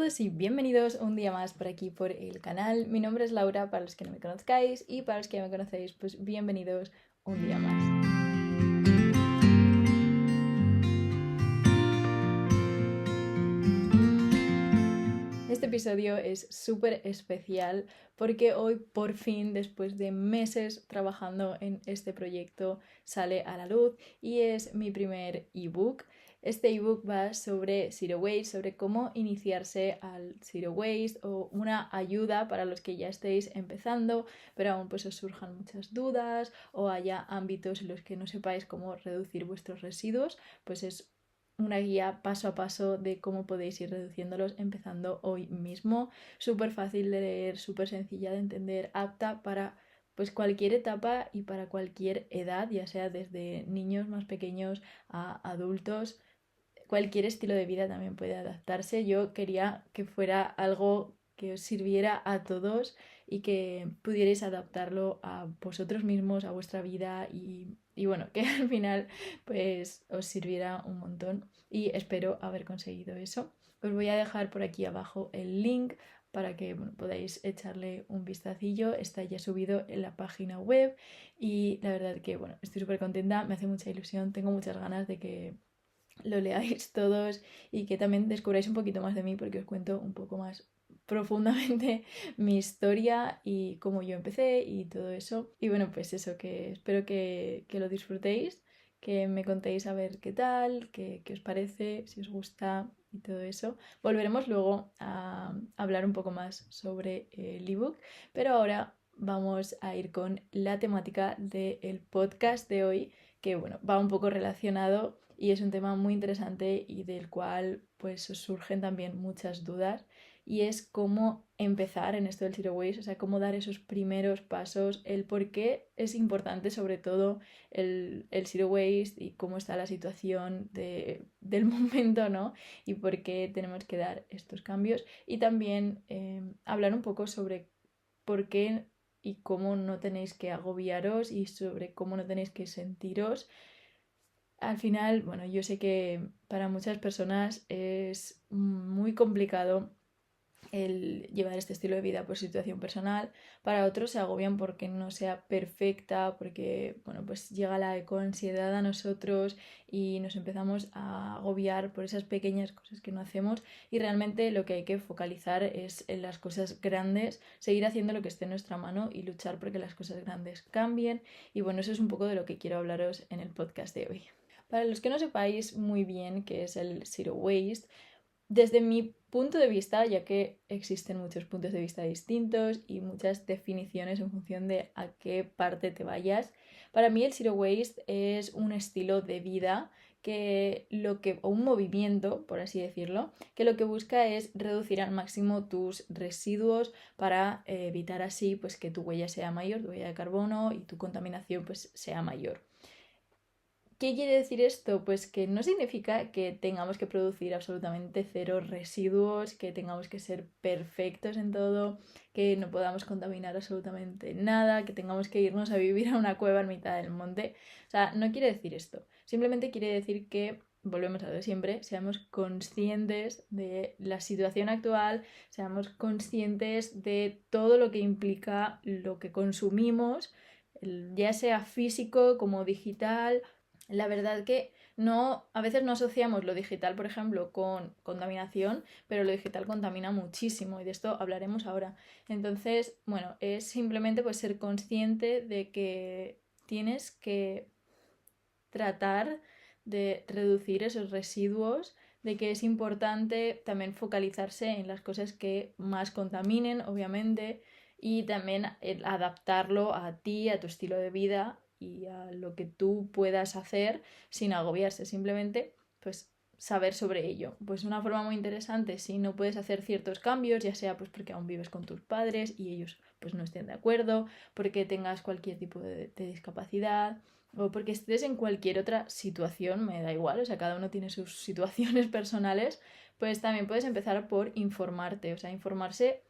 todos y bienvenidos un día más por aquí por el canal. Mi nombre es Laura, para los que no me conozcáis, y para los que ya me conocéis, pues bienvenidos un día más. Este episodio es súper especial porque hoy por fin, después de meses trabajando en este proyecto, sale a la luz y es mi primer ebook. Este ebook va sobre Zero Waste, sobre cómo iniciarse al Zero Waste o una ayuda para los que ya estéis empezando, pero aún pues os surjan muchas dudas o haya ámbitos en los que no sepáis cómo reducir vuestros residuos, pues es una guía paso a paso de cómo podéis ir reduciéndolos empezando hoy mismo. Súper fácil de leer, súper sencilla de entender, apta para pues cualquier etapa y para cualquier edad, ya sea desde niños más pequeños a adultos. Cualquier estilo de vida también puede adaptarse. Yo quería que fuera algo que os sirviera a todos y que pudierais adaptarlo a vosotros mismos, a vuestra vida y bueno, que al final pues os sirviera un montón y espero haber conseguido eso. Os voy a dejar por aquí abajo el link para que podáis echarle un vistacillo. Está ya subido en la página web y la verdad que estoy súper contenta, me hace mucha ilusión, tengo muchas ganas de que lo leáis todos y que también descubráis un poquito más de mí porque os cuento un poco más profundamente mi historia y cómo yo empecé y todo eso. Y bueno, pues eso, que espero que lo disfrutéis, que me contéis a ver qué tal, qué os parece, si os gusta y todo eso. Volveremos luego a hablar un poco más sobre el ebook, pero ahora vamos a ir con la temática del podcast de hoy, que va un poco relacionado y es un tema muy interesante y del cual pues os surgen también muchas dudas, y es cómo empezar en esto del Zero Waste, o sea, cómo dar esos primeros pasos, el por qué es importante sobre todo el Zero Waste y cómo está la situación del momento, ¿no? Y por qué tenemos que dar estos cambios y también hablar un poco sobre por qué y cómo no tenéis que agobiaros y sobre cómo no tenéis que sentiros. Al final, yo sé que para muchas personas es muy complicado el llevar este estilo de vida por situación personal. Para otros se agobian porque no sea perfecta, porque pues llega la ecoansiedad a nosotros y nos empezamos a agobiar por esas pequeñas cosas que no hacemos, y realmente lo que hay que focalizar es en las cosas grandes, seguir haciendo lo que esté en nuestra mano y luchar porque las cosas grandes cambien. Y eso es un poco de lo que quiero hablaros en el podcast de hoy. Para los que no sepáis muy bien qué es el Zero Waste, desde mi punto de vista, ya que existen muchos puntos de vista distintos y muchas definiciones en función de a qué parte te vayas, para mí el Zero Waste es un estilo de vida o un movimiento, por así decirlo, que lo que busca es reducir al máximo tus residuos para evitar así pues que tu huella sea mayor, tu huella de carbono, y tu contaminación pues sea mayor. ¿Qué quiere decir esto? Pues que no significa que tengamos que producir absolutamente cero residuos, que tengamos que ser perfectos en todo, que no podamos contaminar absolutamente nada, que tengamos que irnos a vivir a una cueva en mitad del monte. O sea, no quiere decir esto. Simplemente quiere decir que, volvemos a lo de siempre, seamos conscientes de la situación actual, seamos conscientes de todo lo que implica lo que consumimos, ya sea físico como digital. La verdad que a veces no asociamos lo digital, por ejemplo, con contaminación, pero lo digital contamina muchísimo y de esto hablaremos ahora. Entonces, es simplemente pues ser consciente de que tienes que tratar de reducir esos residuos, de que es importante también focalizarse en las cosas que más contaminen, obviamente, y también adaptarlo a ti, a tu estilo de vida y a lo que tú puedas hacer sin agobiarse, simplemente pues saber sobre ello. Pues una forma muy interesante, si no puedes hacer ciertos cambios, ya sea pues porque aún vives con tus padres y ellos pues no estén de acuerdo, porque tengas cualquier tipo de discapacidad, o porque estés en cualquier otra situación, me da igual, o sea, cada uno tiene sus situaciones personales, pues también puedes empezar por informarte, o sea, informarse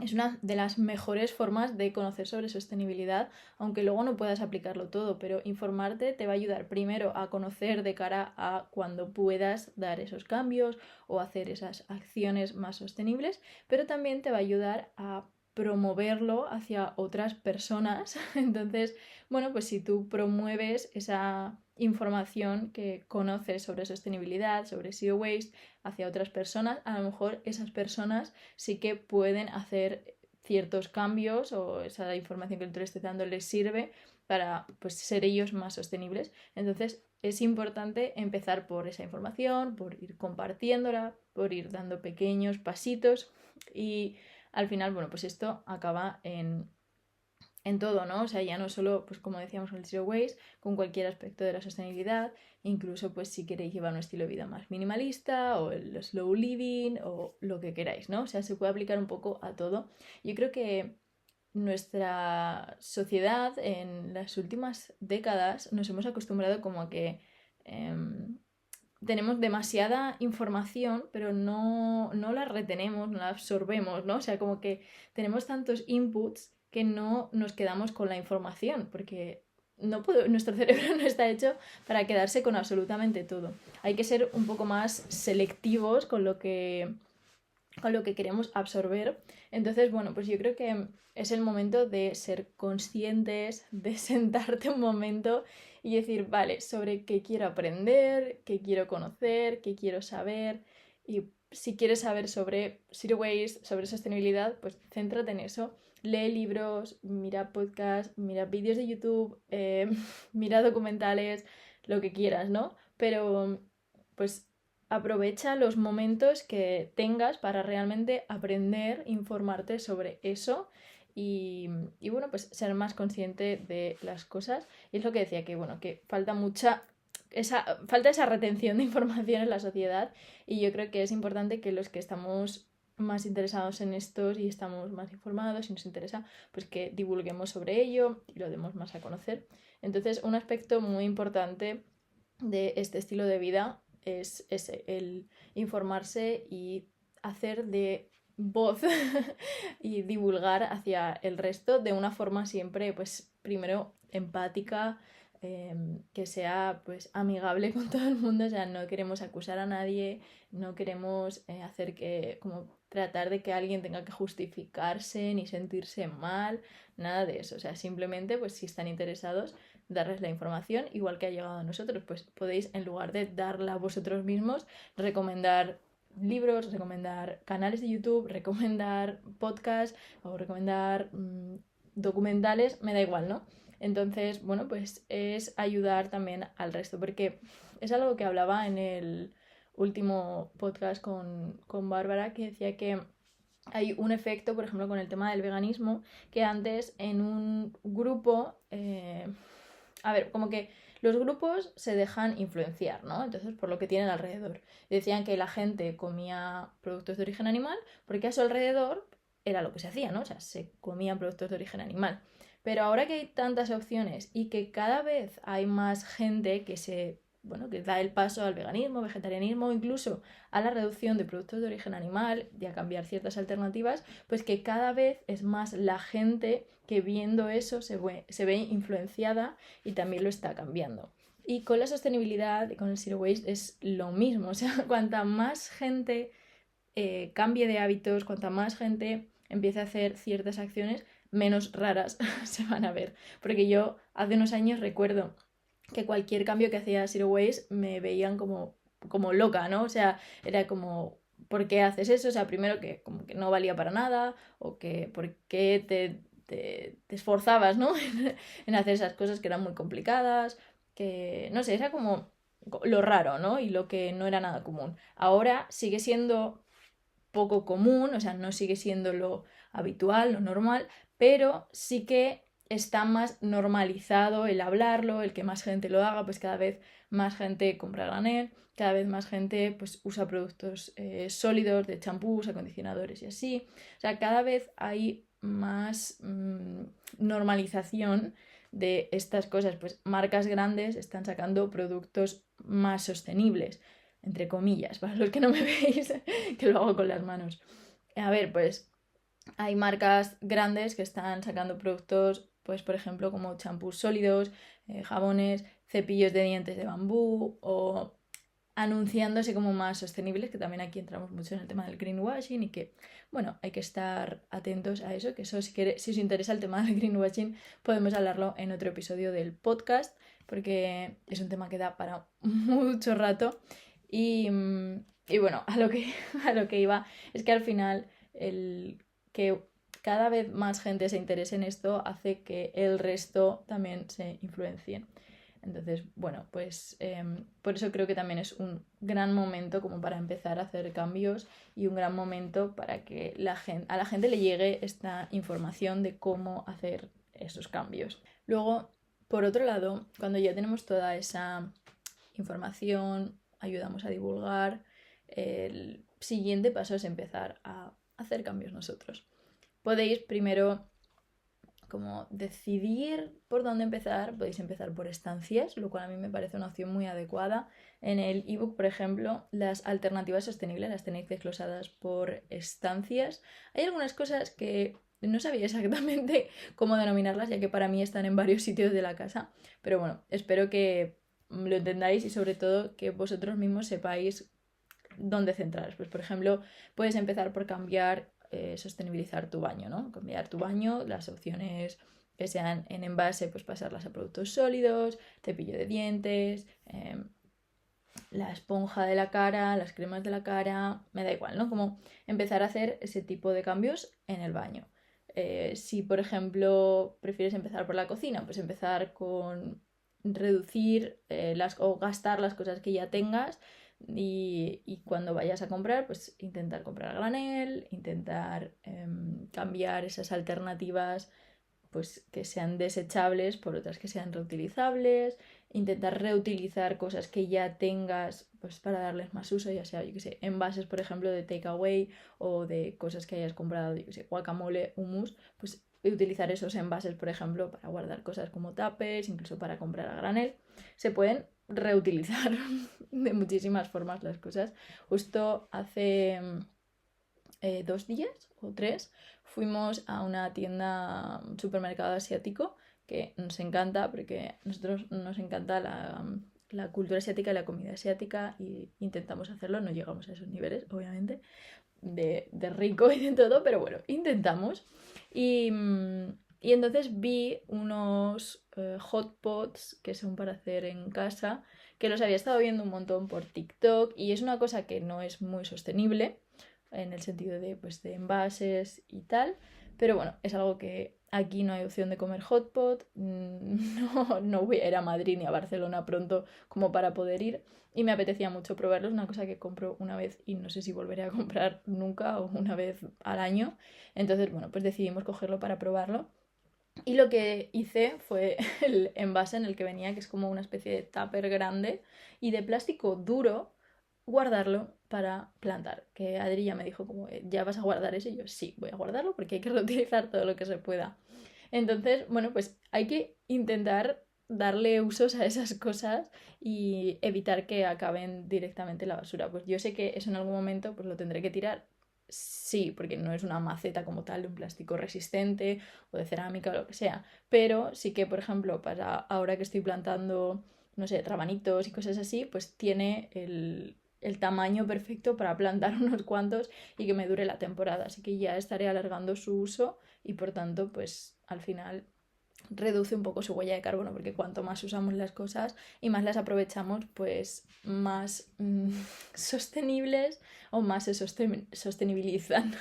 es una de las mejores formas de conocer sobre sostenibilidad, aunque luego no puedas aplicarlo todo, pero informarte te va a ayudar primero a conocer de cara a cuando puedas dar esos cambios o hacer esas acciones más sostenibles, pero también te va a ayudar a promoverlo hacia otras personas. Entonces, bueno, pues si tú promueves esa información que conoces sobre sostenibilidad, sobre zero waste, hacia otras personas, a lo mejor esas personas sí que pueden hacer ciertos cambios o esa información que tú le estés dando les sirve para pues, ser ellos más sostenibles. Entonces es importante empezar por esa información, por ir compartiéndola, por ir dando pequeños pasitos y al final, bueno, pues esto acaba en todo, ¿no? O sea, ya no solo, pues como decíamos, con el zero waste, con cualquier aspecto de la sostenibilidad, incluso pues si queréis llevar un estilo de vida más minimalista o el slow living o lo que queráis, ¿no? O sea, se puede aplicar un poco a todo. Yo creo que nuestra sociedad en las últimas décadas nos hemos acostumbrado como a que tenemos demasiada información, pero no la retenemos, no la absorbemos, ¿no? O sea, como que tenemos tantos inputs que no nos quedamos con la información, porque nuestro cerebro no está hecho para quedarse con absolutamente todo. Hay que ser un poco más selectivos con lo que queremos absorber. Entonces, bueno, pues yo creo que es el momento de ser conscientes, de sentarte un momento y decir, vale, sobre qué quiero aprender, qué quiero conocer, qué quiero saber. Y si quieres saber sobre zero waste, sobre sostenibilidad, pues céntrate en eso. Lee libros, mira podcasts, mira vídeos de YouTube, mira documentales, lo que quieras, ¿no? Pero pues aprovecha los momentos que tengas para realmente aprender, informarte sobre eso y bueno, pues ser más consciente de las cosas. Y es lo que decía, que bueno, que falta falta esa retención de información en la sociedad y yo creo que es importante que los que estamos más interesados en estos y estamos más informados y nos interesa, pues que divulguemos sobre ello y lo demos más a conocer. Entonces, un aspecto muy importante de este estilo de vida es ese, el informarse y hacer de voz y divulgar hacia el resto de una forma siempre, pues primero empática, que sea pues amigable con todo el mundo, o sea, no queremos acusar a nadie, no queremos hacer que, como tratar de que alguien tenga que justificarse ni sentirse mal, nada de eso, o sea, simplemente pues si están interesados darles la información igual que ha llegado a nosotros, pues podéis en lugar de darla a vosotros mismos, recomendar libros, recomendar canales de YouTube, recomendar podcasts o recomendar documentales, me da igual, ¿no? Entonces, bueno, pues es ayudar también al resto, porque es algo que hablaba en el último podcast con Bárbara, que decía que hay un efecto, por ejemplo, con el tema del veganismo, que antes en un grupo, a ver, como que los grupos se dejan influenciar, ¿no? Entonces, por lo que tienen alrededor. Decían que la gente comía productos de origen animal porque a su alrededor era lo que se hacía, ¿no? O sea, se comían productos de origen animal. Pero ahora que hay tantas opciones y que cada vez hay más gente bueno, que da el paso al veganismo, vegetarianismo, incluso a la reducción de productos de origen animal y a cambiar ciertas alternativas, pues que cada vez es más la gente que viendo eso se ve influenciada y también lo está cambiando. Y con la sostenibilidad y con el zero waste es lo mismo, o sea, cuanta más gente cambie de hábitos, cuanta más gente empiece a hacer ciertas acciones, menos raras se van a ver. Porque yo hace unos años recuerdo que cualquier cambio que hacía Zero Waste me veían como loca, ¿no? O sea, era como, ¿por qué haces eso? O sea, primero que como que no valía para nada, o que por qué te esforzabas, ¿no? en hacer esas cosas que eran muy complicadas, que, no sé, era como lo raro, ¿no? Y lo que no era nada común. Ahora sigue siendo poco común, o sea, no sigue siendo lo habitual, lo normal, pero sí que está más normalizado el hablarlo, el que más gente lo haga, pues cada vez más gente compra granel, cada vez más gente pues usa productos sólidos de champús, acondicionadores y así. O sea, cada vez hay más normalización de estas cosas, pues marcas grandes están sacando productos más sostenibles, entre comillas, para los que no me veis, que lo hago con las manos. A ver, pues hay marcas grandes que están sacando productos, pues por ejemplo como champús sólidos, jabones, cepillos de dientes de bambú o anunciándose como más sostenibles, que también aquí entramos mucho en el tema del greenwashing y que, bueno, hay que estar atentos a eso, que eso si os interesa el tema del greenwashing podemos hablarlo en otro episodio del podcast, porque es un tema que da para mucho rato y, y bueno, a lo que iba es que al final el que cada vez más gente se interese en esto hace que el resto también se influencien. Entonces, bueno, pues por eso creo que también es un gran momento como para empezar a hacer cambios y un gran momento para que a la gente le llegue esta información de cómo hacer esos cambios. Luego, por otro lado, cuando ya tenemos toda esa información, ayudamos a divulgar, el siguiente paso es empezar a hacer cambios nosotros. Podéis primero como decidir por dónde empezar, podéis empezar por estancias, lo cual a mí me parece una opción muy adecuada. En el ebook, por ejemplo, las alternativas sostenibles las tenéis desglosadas por estancias. Hay algunas cosas que no sabía exactamente cómo denominarlas, ya que para mí están en varios sitios de la casa, pero bueno, espero que lo entendáis y sobre todo que vosotros mismos sepáis dónde centraros. Pues por ejemplo, puedes empezar por cambiar sostenibilizar tu baño, ¿no? Cambiar tu baño, las opciones que sean en envase, pues pasarlas a productos sólidos, cepillo de dientes, la esponja de la cara, las cremas de la cara, me da igual, ¿no? Como empezar a hacer ese tipo de cambios en el baño. Si, por ejemplo, prefieres empezar por la cocina, pues empezar con reducir o gastar las cosas que ya tengas y cuando vayas a comprar, pues intentar comprar a granel, intentar cambiar esas alternativas pues que sean desechables por otras que sean reutilizables, intentar reutilizar cosas que ya tengas pues para darles más uso, ya sea, yo que sé, envases, por ejemplo, de takeaway o de cosas que hayas comprado, yo que sé, guacamole, hummus, pues utilizar esos envases, por ejemplo, para guardar cosas como tuppers, incluso para comprar a granel. Se pueden reutilizar de muchísimas formas las cosas. Justo hace 2 días o 3 fuimos a una tienda, un supermercado asiático que nos encanta porque a nosotros nos encanta la cultura asiática y la comida asiática y intentamos hacerlo, no llegamos a esos niveles obviamente de rico y de todo, pero bueno, intentamos y, y entonces vi unos hot pots que son para hacer en casa, que los había estado viendo un montón por TikTok y es una cosa que no es muy sostenible en el sentido de, pues, de envases y tal, pero bueno, es algo que aquí no hay opción de comer hot pot, no voy a ir a Madrid ni a Barcelona pronto como para poder ir y me apetecía mucho probarlo, es una cosa que compro una vez y no sé si volveré a comprar nunca o una vez al año, entonces bueno, pues decidimos cogerlo para probarlo. Y lo que hice fue el envase en el que venía, que es como una especie de tupper grande y de plástico duro, guardarlo para plantar. Que Adri ya me dijo como, ¿ya vas a guardar eso? Y yo, sí, voy a guardarlo porque hay que reutilizar todo lo que se pueda. Entonces, bueno, pues hay que intentar darle usos a esas cosas y evitar que acaben directamente en la basura. Pues yo sé que eso en algún momento pues lo tendré que tirar. Sí, porque no es una maceta como tal de un plástico resistente o de cerámica o lo que sea. Pero sí que, por ejemplo, para ahora que estoy plantando, no sé, rabanitos y cosas así, pues tiene el tamaño perfecto para plantar unos cuantos y que me dure la temporada. Así que ya estaré alargando su uso y por tanto, pues al final reduce un poco su huella de carbono, porque cuanto más usamos las cosas y más las aprovechamos, pues más sostenibles o más se sostenibilizan,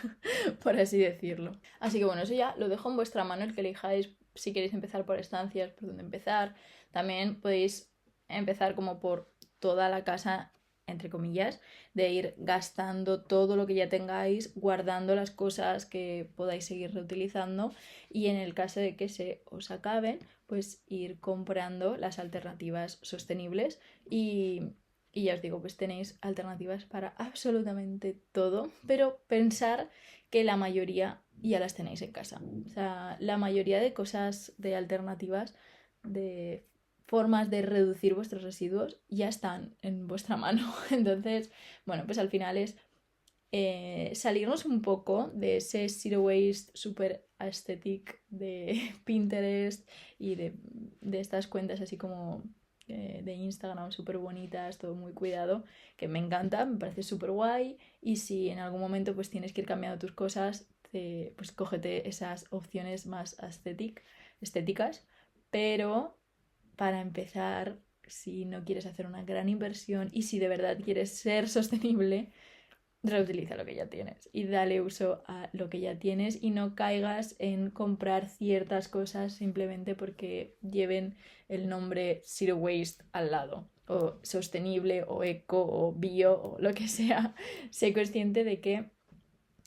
por así decirlo. Así que bueno, eso ya lo dejo en vuestra mano, el que elijáis si queréis empezar por estancias, por dónde empezar. También podéis empezar como por toda la casa, entre comillas, de ir gastando todo lo que ya tengáis, guardando las cosas que podáis seguir reutilizando y en el caso de que se os acaben, pues ir comprando las alternativas sostenibles y ya os digo, pues tenéis alternativas para absolutamente todo, pero pensar que la mayoría ya las tenéis en casa. O sea, la mayoría de cosas, de alternativas, de formas de reducir vuestros residuos ya están en vuestra mano. Entonces, bueno, pues al final es salirnos un poco de ese zero waste super aesthetic de Pinterest y de estas cuentas así como de Instagram súper bonitas, todo muy cuidado, que me encanta, me parece súper guay. Y si en algún momento pues tienes que ir cambiando tus cosas, pues cógete esas opciones más estéticas. Pero para empezar, si no quieres hacer una gran inversión y si de verdad quieres ser sostenible, reutiliza lo que ya tienes y dale uso a lo que ya tienes y no caigas en comprar ciertas cosas simplemente porque lleven el nombre Zero Waste al lado, o sostenible, o eco, o bio, o lo que sea. Sé consciente de que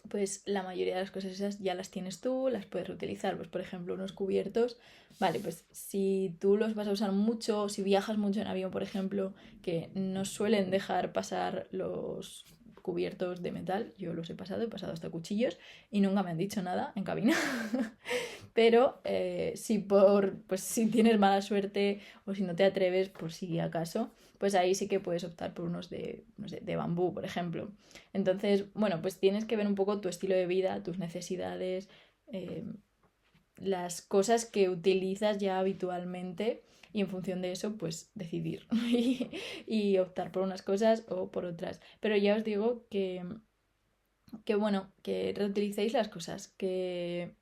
pues la mayoría de las cosas esas ya las tienes tú, las puedes reutilizar. Pues por ejemplo unos cubiertos, vale, pues si tú los vas a usar mucho, si viajas mucho en avión, por ejemplo, que no suelen dejar pasar los cubiertos de metal, yo los he pasado hasta cuchillos y nunca me han dicho nada en cabina. Pero pues, si tienes mala suerte o si no te atreves, por si acaso, pues ahí sí que puedes optar por unos de, no sé, de bambú, por ejemplo. Entonces, bueno, pues tienes que ver un poco tu estilo de vida, tus necesidades, eh, las cosas que utilizas ya habitualmente y en función de eso, pues decidir y optar por unas cosas o por otras. Pero ya os digo que bueno, que reutilicéis las cosas, que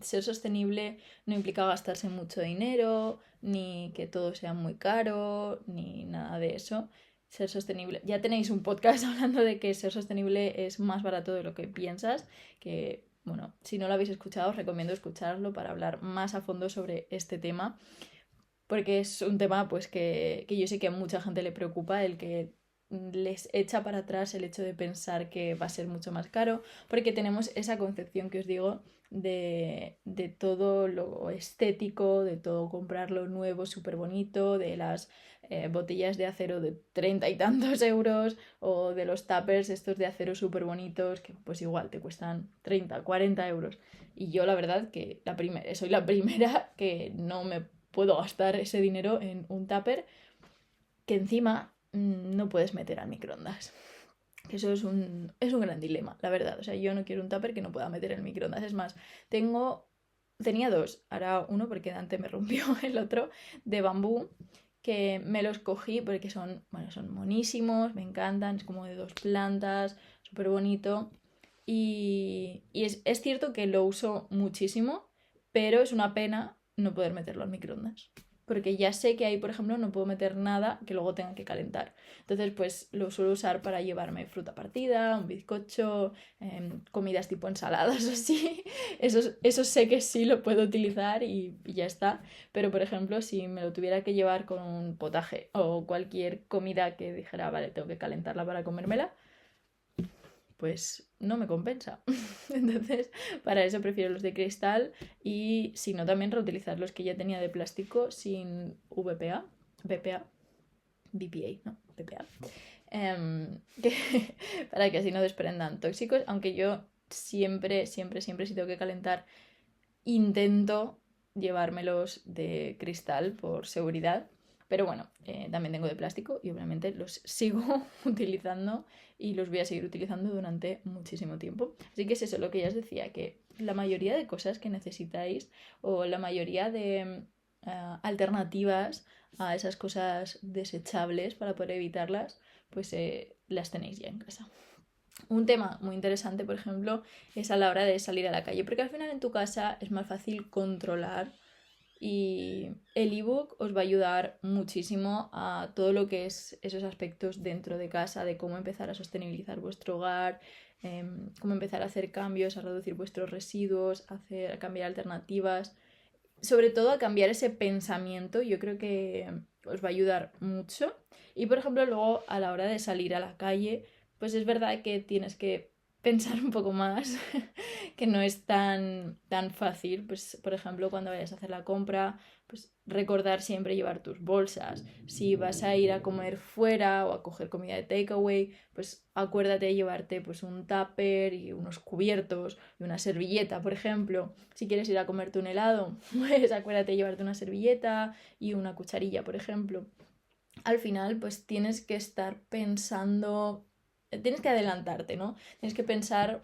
ser sostenible no implica gastarse mucho dinero, ni que todo sea muy caro, ni nada de eso. Ser sostenible. Ya tenéis un podcast hablando de que ser sostenible es más barato de lo que piensas, que bueno, si no lo habéis escuchado, os recomiendo escucharlo para hablar más a fondo sobre este tema, porque es un tema pues que yo sé que a mucha gente le preocupa, el que les echa para atrás el hecho de pensar que va a ser mucho más caro, porque tenemos esa concepción que os digo de todo lo estético, de todo comprarlo nuevo, súper bonito, de las botellas de acero de 30 y tantos euros o de los tuppers estos de acero súper bonitos que pues igual te cuestan 30, 40 euros. Y yo la verdad que soy la primera que no me puedo gastar ese dinero en un tupper que encima no puedes meter al microondas. Eso es un gran dilema, la verdad. O sea, yo no quiero un tupper que no pueda meter en el microondas. Es más, tenía dos, ahora uno porque Dante me rompió el otro, de bambú, que me los cogí porque son monísimos, me encantan, es como de dos plantas, súper bonito. Y es cierto que lo uso muchísimo, pero es una pena no poder meterlo al microondas. Porque ya sé que ahí, por ejemplo, no puedo meter nada que luego tenga que calentar. Entonces, pues lo suelo usar para llevarme fruta partida, un bizcocho, comidas tipo ensaladas o así. Eso sé que sí lo puedo utilizar y ya está. Pero, por ejemplo, si me lo tuviera que llevar con un potaje o cualquier comida que dijera, vale, tengo que calentarla para comérmela, pues no me compensa. Entonces, para eso prefiero los de cristal y si no, también reutilizar los que ya tenía de plástico sin BPA, ¿no? BPA. Que, para que así no desprendan tóxicos, aunque yo siempre, siempre, siempre si tengo que calentar, intento llevármelos de cristal por seguridad. Pero bueno, también tengo de plástico y obviamente los sigo utilizando y los voy a seguir utilizando durante muchísimo tiempo. Así que es eso lo que ya os decía, que la mayoría de cosas que necesitáis o la mayoría de alternativas a esas cosas desechables para poder evitarlas, pues las tenéis ya en casa. Un tema muy interesante, por ejemplo, es a la hora de salir a la calle, porque al final en tu casa es más fácil controlar y el ebook os va a ayudar muchísimo a todo lo que es esos aspectos dentro de casa, de cómo empezar a sostenibilizar vuestro hogar, cómo empezar a hacer cambios, a reducir vuestros residuos, a cambiar alternativas, sobre todo a cambiar ese pensamiento. Yo creo que os va a ayudar mucho. Y por ejemplo, luego a la hora de salir a la calle, pues es verdad que tienes que pensar un poco más, que no es tan fácil. Pues por ejemplo, cuando vayas a hacer la compra, pues recordar siempre llevar tus bolsas. Si vas a ir a comer fuera o a coger comida de takeaway, pues acuérdate de llevarte pues un tupper y unos cubiertos y una servilleta, por ejemplo. Si quieres ir a comerte un helado, pues acuérdate de llevarte una servilleta y una cucharilla, por ejemplo. Al final, pues tienes que estar pensando tienes que adelantarte, ¿no? Tienes que pensar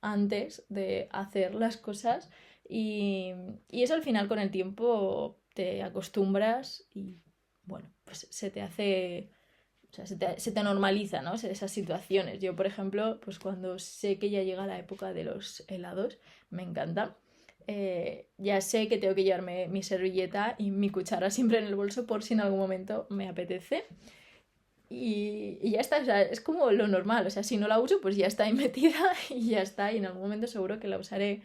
antes de hacer las cosas y eso al final con el tiempo te acostumbras y bueno, pues se te hace, o sea, se te normaliza, ¿no? Esas situaciones. Yo, por ejemplo, pues cuando sé que ya llega la época de los helados, me encanta. Ya sé que tengo que llevarme mi servilleta y mi cuchara siempre en el bolso por si en algún momento me apetece. Y ya está, o sea, es como lo normal, o sea, si no la uso, pues ya está ahí metida y ya está, y en algún momento seguro que la usaré.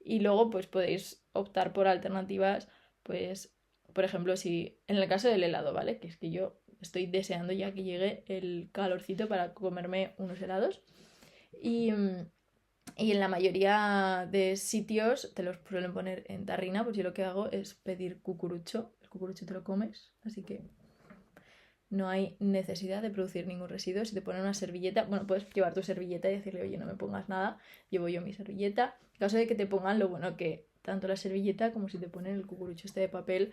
Y luego, pues podéis optar por alternativas, pues, por ejemplo, si en el caso del helado, ¿vale? Que es que yo estoy deseando ya que llegue el calorcito para comerme unos helados. Y, y en la mayoría de sitios te los suelen poner en tarrina, pues yo lo que hago es pedir cucurucho. El cucurucho te lo comes, así que no hay necesidad de producir ningún residuo. Si te ponen una servilleta, bueno, puedes llevar tu servilleta y decirle, oye, no me pongas nada, llevo yo mi servilleta. En caso de que te pongan, lo bueno que tanto la servilleta como si te ponen el cucurucho este de papel,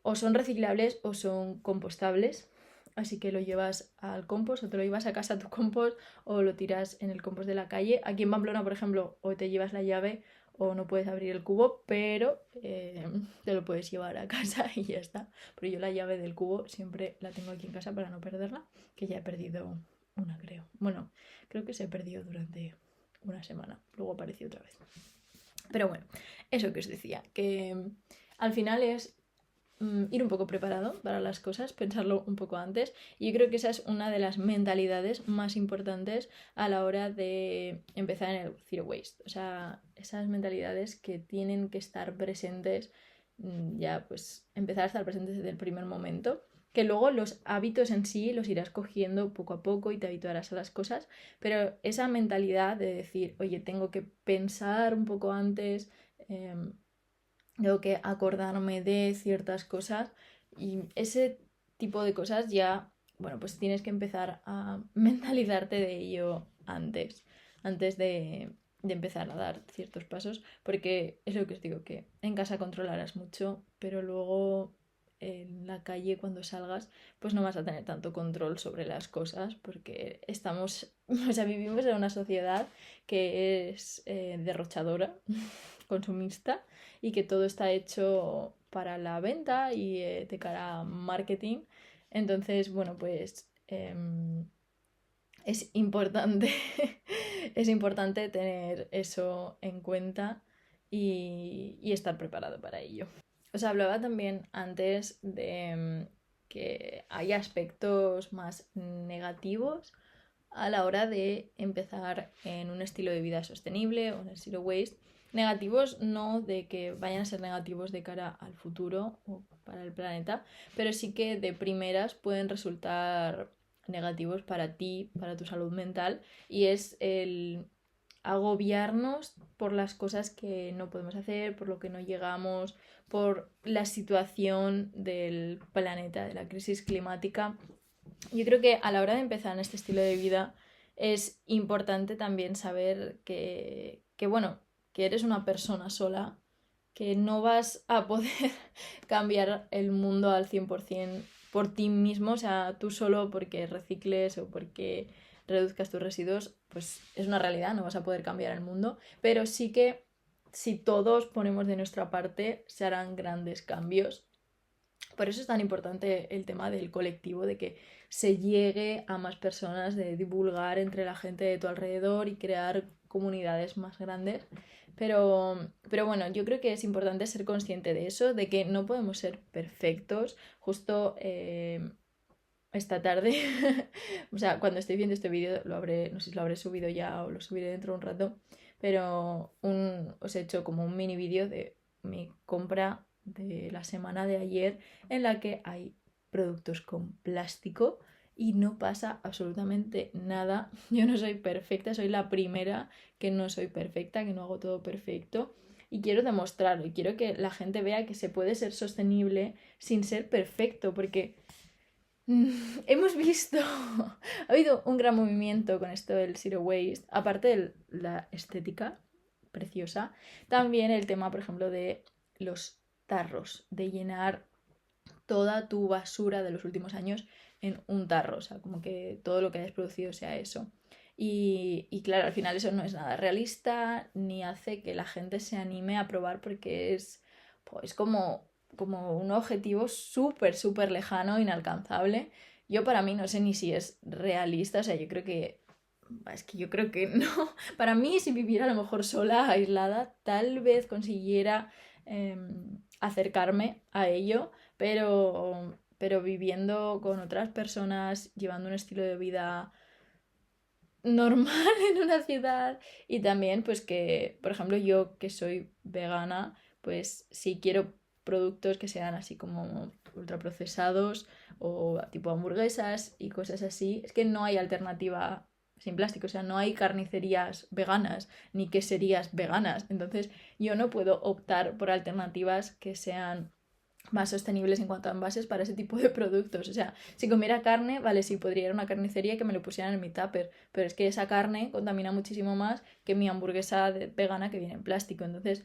o son reciclables o son compostables. Así que lo llevas al compost o te lo llevas a casa a tu compost o lo tiras en el compost de la calle. Aquí en Pamplona, por ejemplo, o te llevas la llave o no puedes abrir el cubo, pero te lo puedes llevar a casa y ya está. Pero yo la llave del cubo siempre la tengo aquí en casa para no perderla, que ya he perdido una, creo. Bueno, creo que se perdió durante una semana, luego apareció otra vez. Pero bueno, eso que os decía, que al final es ir un poco preparado para las cosas, pensarlo un poco antes. Y yo creo que esa es una de las mentalidades más importantes a la hora de empezar en el Zero Waste. O sea, esas mentalidades que tienen que estar presentes, ya pues empezar a estar presentes desde el primer momento. Que luego los hábitos en sí los irás cogiendo poco a poco y te habituarás a las cosas, pero esa mentalidad de decir, oye, tengo que pensar un poco antes, tengo que acordarme de ciertas cosas y ese tipo de cosas ya, bueno, pues tienes que empezar a mentalizarte de ello antes de empezar a dar ciertos pasos, porque es lo que os digo, que en casa controlarás mucho, pero luego en la calle cuando salgas, pues no vas a tener tanto control sobre las cosas, porque estamos, o sea, vivimos en una sociedad que es derrochadora, consumista, y que todo está hecho para la venta y de cara a marketing. Entonces, bueno, pues es importante, es importante tener eso en cuenta y estar preparado para ello. Os hablaba también antes de que hay aspectos más negativos a la hora de empezar en un estilo de vida sostenible o en el zero waste. Negativos no de que vayan a ser negativos de cara al futuro o para el planeta, pero sí que de primeras pueden resultar negativos para ti, para tu salud mental, y es el agobiarnos por las cosas que no podemos hacer, por lo que no llegamos, por la situación del planeta, de la crisis climática. Yo creo que a la hora de empezar en este estilo de vida es importante también saber bueno, que eres una persona sola, que no vas a poder cambiar el mundo al 100% por ti mismo, o sea, tú solo porque recicles o porque reduzcas tus residuos, pues es una realidad, no vas a poder cambiar el mundo, pero sí que si todos ponemos de nuestra parte se harán grandes cambios. Por eso es tan importante el tema del colectivo, de que se llegue a más personas, de divulgar entre la gente de tu alrededor y crear comunidades más grandes. Pero bueno, yo creo que es importante ser consciente de eso, de que no podemos ser perfectos. Justo esta tarde, o sea, cuando estoy viendo este vídeo, no sé si lo habré subido ya o lo subiré dentro de un rato, pero os he hecho como un mini vídeo de mi compra de la semana de ayer en la que hay productos con plástico y no pasa absolutamente nada. Yo no soy perfecta, soy la primera que no soy perfecta, que no hago todo perfecto. Y quiero demostrarlo y quiero que la gente vea que se puede ser sostenible sin ser perfecto, porque hemos visto, ha habido un gran movimiento con esto del zero waste, aparte de la estética preciosa, también el tema, por ejemplo, de los tarros, de llenar toda tu basura de los últimos años en un tarro, o sea, como que todo lo que hayas producido sea eso. Y claro, al final eso no es nada realista ni hace que la gente se anime a probar porque es pues como un objetivo súper, súper lejano, inalcanzable. Yo para mí no sé ni si es realista, o sea, yo creo que no. Para mí, si viviera a lo mejor sola, aislada, tal vez consiguiera acercarme a ello, pero viviendo con otras personas, llevando un estilo de vida normal en una ciudad y también pues que, por ejemplo, yo que soy vegana, pues si quiero productos que sean así como ultraprocesados o tipo hamburguesas y cosas así, es que no hay alternativa sin plástico, o sea, no hay carnicerías veganas ni queserías veganas, entonces yo no puedo optar por alternativas que sean más sostenibles en cuanto a envases para ese tipo de productos. O sea, si comiera carne, vale, sí, podría ir a una carnicería y que me lo pusieran en mi tupper, pero es que esa carne contamina muchísimo más que mi hamburguesa vegana que viene en plástico. Entonces,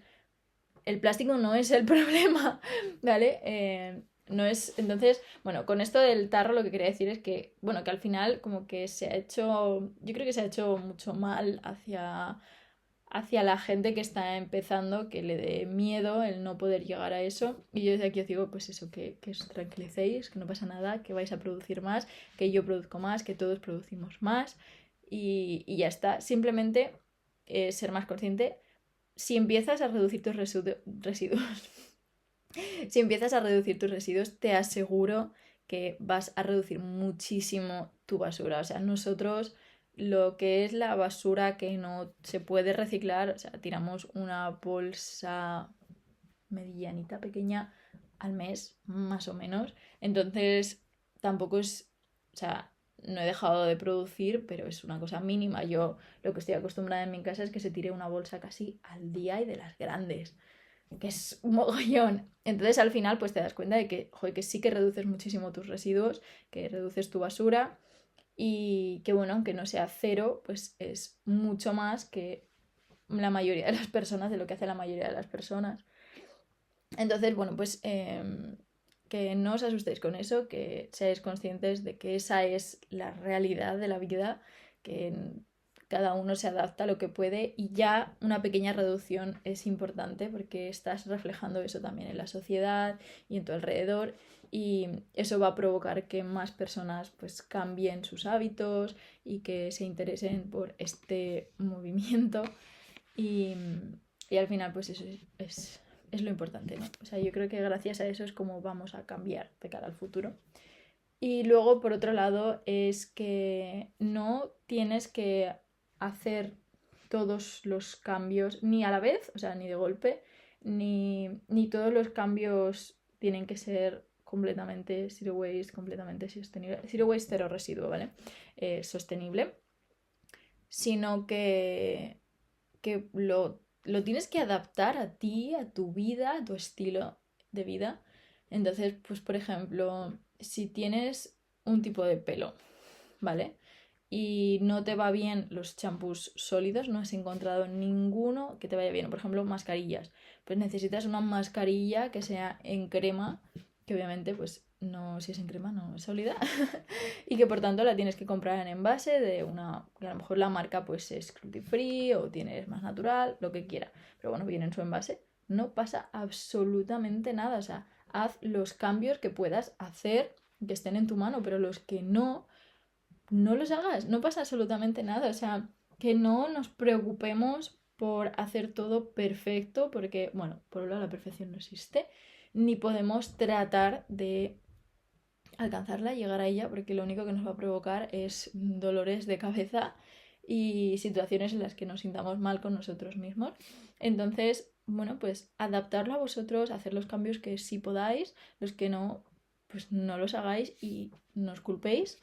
el plástico no es el problema, ¿vale? No es, entonces, bueno, con esto del tarro lo que quería decir es que, bueno, que al final como que se ha hecho, yo creo que se ha hecho mucho mal hacia la gente que está empezando, que le dé miedo el no poder llegar a eso. Y yo desde aquí os digo, pues eso, que os tranquilicéis, que no pasa nada, que vais a producir más, que yo produzco más, que todos producimos más y ya está. Simplemente ser más consciente. Si empiezas a reducir tus residuos, si empiezas a reducir tus residuos, te aseguro que vas a reducir muchísimo tu basura. O sea, nosotros lo que es la basura que no se puede reciclar, o sea, tiramos una bolsa medianita pequeña al mes, más o menos. Entonces, tampoco es, o sea, no he dejado de producir, pero es una cosa mínima. Yo lo que estoy acostumbrada en mi casa es que se tire una bolsa casi al día y de las grandes, que es un mogollón. Entonces al final pues te das cuenta de que, joder, que sí que reduces muchísimo tus residuos, que reduces tu basura y que bueno, aunque no sea cero, pues es mucho más que la mayoría de las personas, de lo que hace la mayoría de las personas. Entonces, bueno, pues que no os asustéis con eso, que seáis conscientes de que esa es la realidad de la vida, que cada uno se adapta a lo que puede y ya una pequeña reducción es importante porque estás reflejando eso también en la sociedad y en tu alrededor y eso va a provocar que más personas pues cambien sus hábitos y que se interesen por este movimiento y, y al final pues eso es lo importante, ¿no? O sea, yo creo que gracias a eso es como vamos a cambiar de cara al futuro. Y luego, por otro lado, es que no tienes que hacer todos los cambios ni a la vez, o sea, ni de golpe, ni todos los cambios tienen que ser completamente zero waste, completamente sostenible. Zero waste, cero residuo, ¿vale? Sostenible, sino que lo tienes que adaptar a ti, a tu vida, a tu estilo de vida. Entonces, pues por ejemplo, si tienes un tipo de pelo, ¿vale? Y no te va bien los champús sólidos, no has encontrado ninguno que te vaya bien. Por ejemplo, mascarillas. Pues necesitas una mascarilla que sea en crema, que obviamente, pues no, si es en crema, no es sólida. Y que por tanto la tienes que comprar en envase de una, que a lo mejor la marca pues es cruelty free o tienes más natural, lo que quiera. Pero bueno, viene en su envase. No pasa absolutamente nada. O sea, haz los cambios que puedas hacer que estén en tu mano, pero los que no, no los hagas, no pasa absolutamente nada. O sea, que no nos preocupemos por hacer todo perfecto, porque, bueno, por un lado la perfección no existe, ni podemos tratar de alcanzarla, llegar a ella, porque lo único que nos va a provocar es dolores de cabeza y situaciones en las que nos sintamos mal con nosotros mismos. Entonces, bueno, pues adaptarlo a vosotros, hacer los cambios que sí podáis, los que no, pues no los hagáis y no os culpéis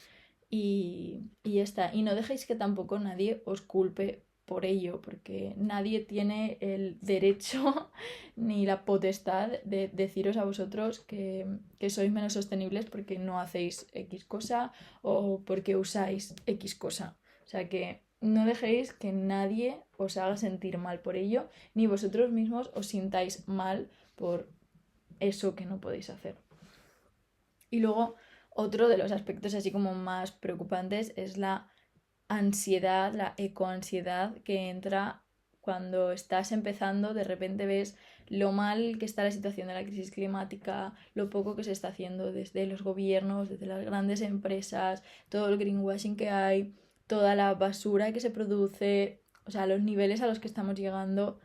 y ya está. Y no dejéis que tampoco nadie os culpe por ello, porque nadie tiene el derecho ni la potestad de deciros a vosotros que sois menos sostenibles porque no hacéis X cosa o porque usáis X cosa. O sea que no dejéis que nadie os haga sentir mal por ello, ni vosotros mismos os sintáis mal por eso que no podéis hacer. Y luego otro de los aspectos así como más preocupantes es la ansiedad, la ecoansiedad que entra cuando estás empezando, de repente ves lo mal que está la situación de la crisis climática, lo poco que se está haciendo desde los gobiernos, desde las grandes empresas, todo el greenwashing que hay, toda la basura que se produce, o sea, los niveles a los que estamos llegando,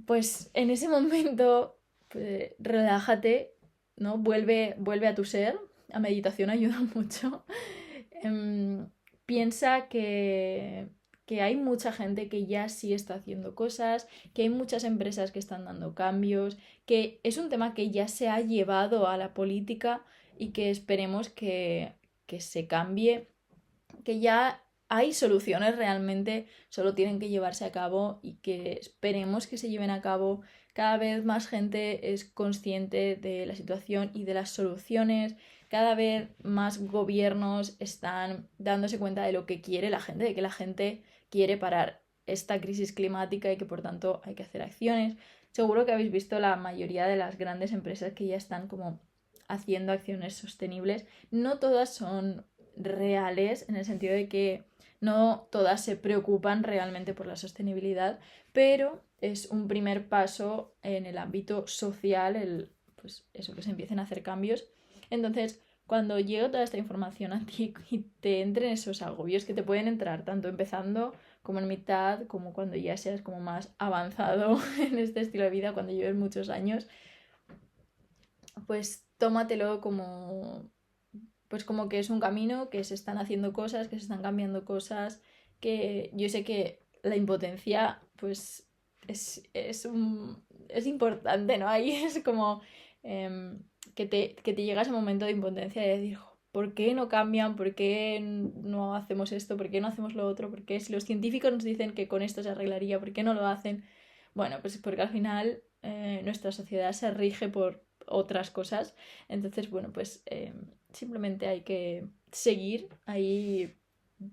pues en ese momento, pues, relájate, ¿no? Vuelve a tu ser. La meditación ayuda mucho. Piensa que hay mucha gente que ya sí está haciendo cosas, que hay muchas empresas que están dando cambios, que es un tema que ya se ha llevado a la política y que esperemos que se cambie, que ya hay soluciones realmente, solo tienen que llevarse a cabo y que esperemos que se lleven a cabo. Cada vez más gente es consciente de la situación y de las soluciones. Cada vez más gobiernos están dándose cuenta de lo que quiere la gente, de que la gente quiere parar esta crisis climática y que por tanto hay que hacer acciones. Seguro que habéis visto la mayoría de las grandes empresas que ya están como haciendo acciones sostenibles. No todas son reales en el sentido de que no todas se preocupan realmente por la sostenibilidad, pero es un primer paso en el ámbito social, pues eso, que se empiecen a hacer cambios. Entonces, cuando llegue toda esta información a ti y te entren esos agobios que te pueden entrar tanto empezando como en mitad, como cuando ya seas como más avanzado en este estilo de vida, cuando lleves muchos años, pues tómatelo como pues como que es un camino, que se están haciendo cosas, que se están cambiando cosas, que yo sé que la impotencia pues es importante, ¿no? Ahí es como que te llega ese momento de impotencia de decir, ¿por qué no cambian? ¿Por qué no hacemos esto? ¿Por qué no hacemos lo otro? ¿Por qué si los científicos nos dicen que con esto se arreglaría, ¿por qué no lo hacen? Bueno, pues porque al final nuestra sociedad se rige por otras cosas. Entonces, bueno, pues simplemente hay que seguir ahí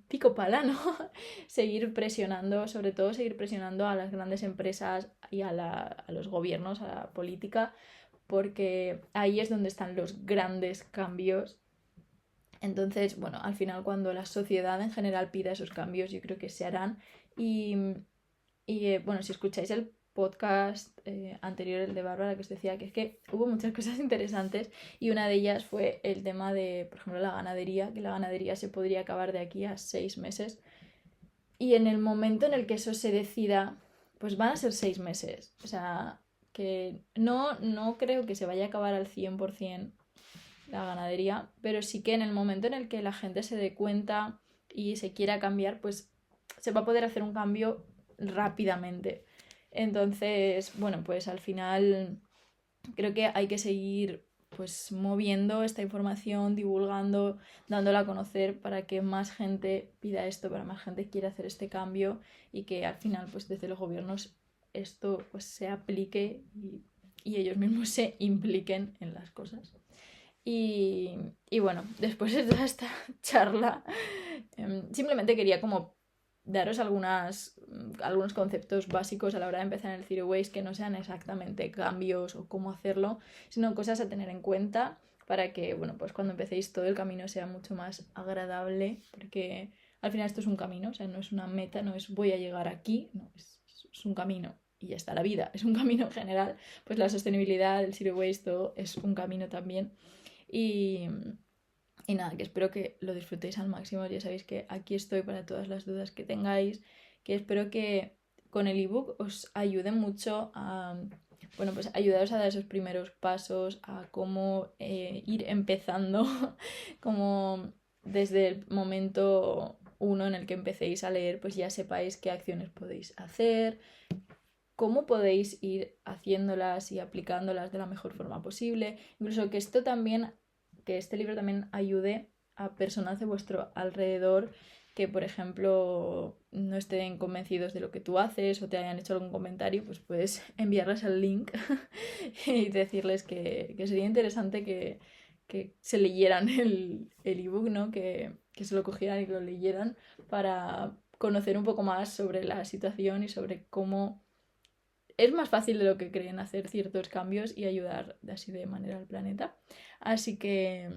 pico pala, ¿no? Seguir presionando, sobre todo seguir presionando a las grandes empresas y a los gobiernos, a la política, porque ahí es donde están los grandes cambios. Entonces, bueno, al final cuando la sociedad en general pida esos cambios, yo creo que se harán. Y, bueno, si escucháis el podcast anterior, el de Bárbara, que os decía que es que hubo muchas cosas interesantes y una de ellas fue el tema de, por ejemplo, la ganadería, que la ganadería se podría acabar de aquí a 6 meses. Y en el momento en el que eso se decida, pues van a ser 6 meses. O sea, que no creo que se vaya a acabar al 100% la ganadería, pero sí que en el momento en el que la gente se dé cuenta y se quiera cambiar, pues se va a poder hacer un cambio rápidamente. Entonces, bueno, pues al final creo que hay que seguir pues moviendo esta información, divulgando, dándola a conocer para que más gente pida esto, para más gente quiera hacer este cambio y que al final pues desde los gobiernos esto pues se aplique y ellos mismos se impliquen en las cosas. Y bueno, después de toda esta charla, simplemente quería como daros algunos conceptos básicos a la hora de empezar en el Zero Waste que no sean exactamente cambios o cómo hacerlo, sino cosas a tener en cuenta para que, bueno, pues cuando empecéis todo el camino sea mucho más agradable, porque al final esto es un camino, o sea, no es una meta, no es voy a llegar aquí, no, es un camino y ya está, la vida es un camino en general, pues la sostenibilidad, el Zero Waste, todo es un camino también. Y, y nada, que espero que lo disfrutéis al máximo. Ya sabéis que aquí estoy para todas las dudas que tengáis. Que espero que con el ebook os ayude mucho a, bueno, pues ayudaros a dar esos primeros pasos, a cómo ir empezando, como desde el momento uno en el que empecéis a leer, pues ya sepáis qué acciones podéis hacer, cómo podéis ir haciéndolas y aplicándolas de la mejor forma posible. Incluso que este libro también ayude a personas de vuestro alrededor que, por ejemplo, no estén convencidos de lo que tú haces o te hayan hecho algún comentario, pues puedes enviarles el link y decirles que sería interesante que se leyeran el ebook, ¿no? Que se lo cogieran y que lo leyeran para conocer un poco más sobre la situación y sobre cómo es más fácil de lo que creen hacer ciertos cambios y ayudar así de manera al planeta. Así que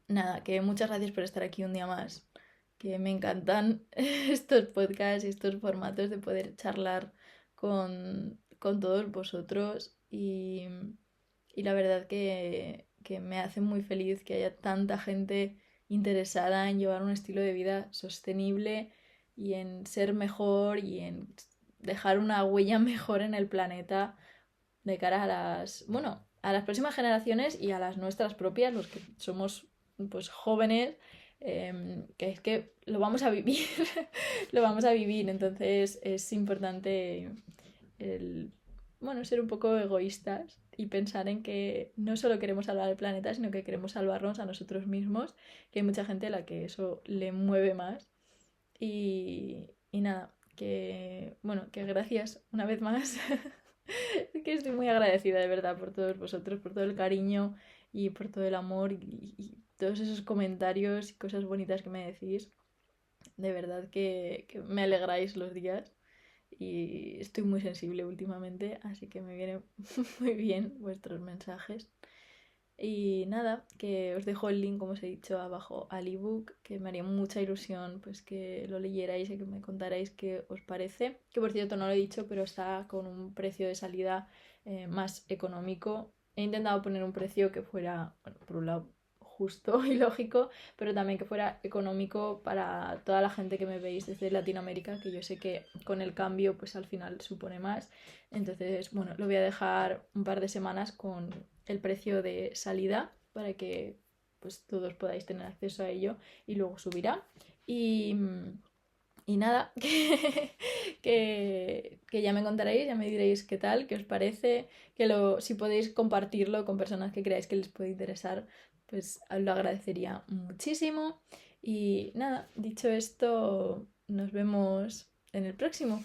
nada, que muchas gracias por estar aquí un día más, que me encantan estos podcasts y estos formatos de poder charlar con todos vosotros y la verdad que me hace muy feliz que haya tanta gente interesada en llevar un estilo de vida sostenible y en ser mejor y en dejar una huella mejor en el planeta de cara a a las próximas generaciones y a las nuestras propias, los que somos pues jóvenes, que es que lo vamos a vivir, lo vamos a vivir, entonces es importante el, ser un poco egoístas y pensar en que no solo queremos salvar el planeta, sino que queremos salvarnos a nosotros mismos, que hay mucha gente a la que eso le mueve más. Y nada, que gracias una vez más. Que estoy muy agradecida de verdad por todos vosotros, por todo el cariño y por todo el amor y todos esos comentarios y cosas bonitas que me decís. De verdad que me alegráis los días y estoy muy sensible últimamente, así que me vienen muy bien vuestros mensajes. Y nada, que os dejo el link, como os he dicho, abajo al ebook, que me haría mucha ilusión pues que lo leyerais y que me contarais qué os parece. Que por cierto no lo he dicho, pero está con un precio de salida más económico. He intentado poner un precio que fuera, bueno, por un lado justo y lógico, pero también que fuera económico para toda la gente que me veis desde Latinoamérica, que yo sé que con el cambio pues al final supone más. Entonces, bueno, lo voy a dejar un par de semanas con el precio de salida para que pues todos podáis tener acceso a ello y luego subirá. Y, y nada, que ya me contaréis, ya me diréis qué tal, qué os parece, si podéis compartirlo con personas que creáis que les puede interesar, pues lo agradecería muchísimo. Y nada, dicho esto, nos vemos en el próximo.